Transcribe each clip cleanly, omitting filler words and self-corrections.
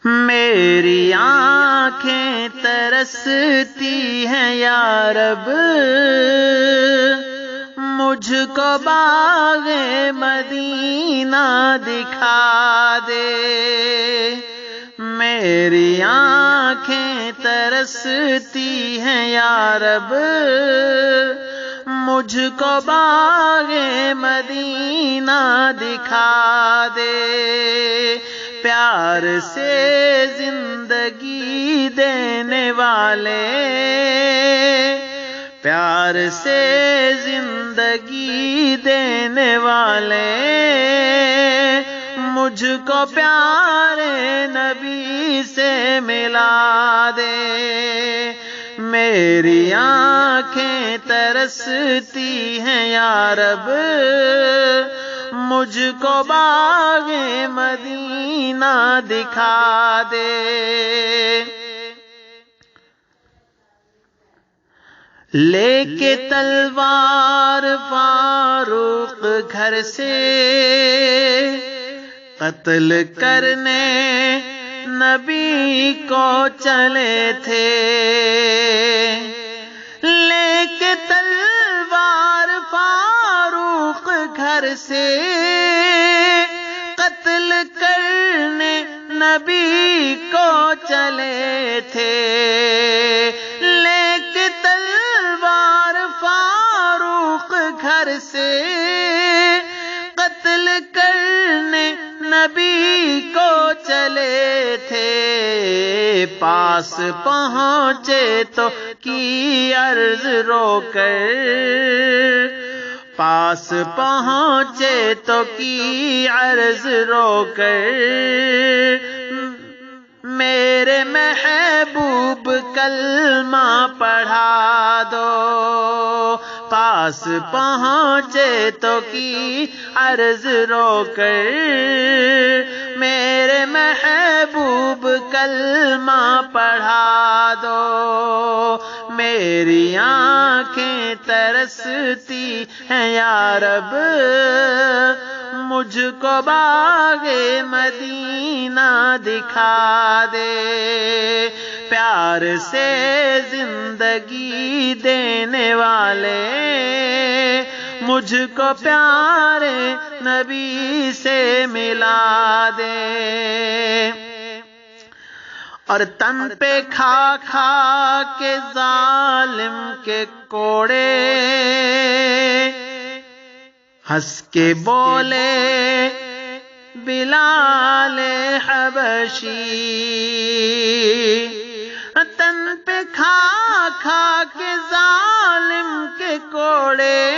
میری آنکھیں ترستی ہیں یا رب، مجھ کو باغ مدینہ دکھا دے۔ میری آنکھیں ترستی ہیں یا رب، مجھ کو باغ مدینہ دکھا دے۔ پیار سے زندگی دینے والے، پیار سے زندگی دینے والے، مجھ کو پیارے نبی سے ملا دے۔ میری آنکھیں ترستی ہیں یا رب، مجھ کو باغ مدینہ دکھا دے۔ لے کے تلوار فاروق گھر سے قتل کرنے نبی کو چلے تھے۔ لے کے تلوار فاروق گھر سے قتل کرنے نبی کو چلے تھے۔ لے کے تلوار فاروق گھر سے قتل کرنے نبی کو چلے تھے۔ پاس پہنچے تو کی عرض رو کر، پاس پہنچے تو کی عرض رو کر، میرے محبوب کلمہ پڑھا دو۔ پاس پہنچے تو کی عرض رو کر، میرے محبوب کلمہ پڑھا دو۔ میری آنکھیں ترستی ہیں یا رب، مجھ کو باغ مدینہ دکھا دے۔ پیار سے زندگی دینے والے، مجھ کو پیارے نبی سے ملا دے۔ اور تن پہ کھا کھا کے ظالم کے کوڑے، ہنس کے بولے بلال حبشی۔ تن پہ کھا کھا کے ظالم کے کوڑے،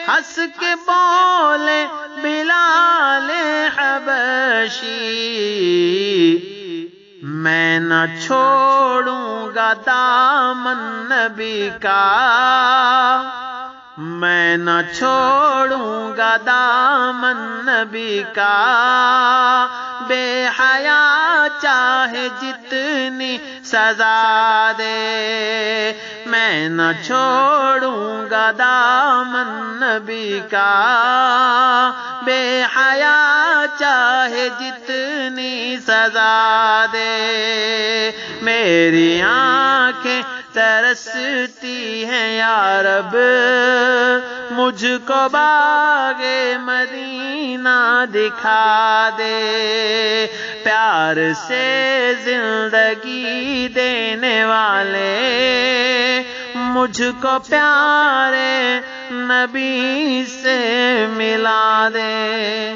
ہنس کے بولے بلال حبشی۔ میں نہ چھوڑوں گا دامن نبی کا، میں نہ چھوڑوں گا دامن نبی کا۔ بے حیا چاہے جتنی سزا دے، میں نہ چھوڑوں گا دامن نبی کا۔ بے حیا چاہے جتنی سزا دے۔ میری آنکھیں ترستی ہیں یا رب، مجھ کو باغ مدینہ دکھا دے۔ پیار سے زندگی دینے والے، مجھ کو پیارے نبی سے ملا دے۔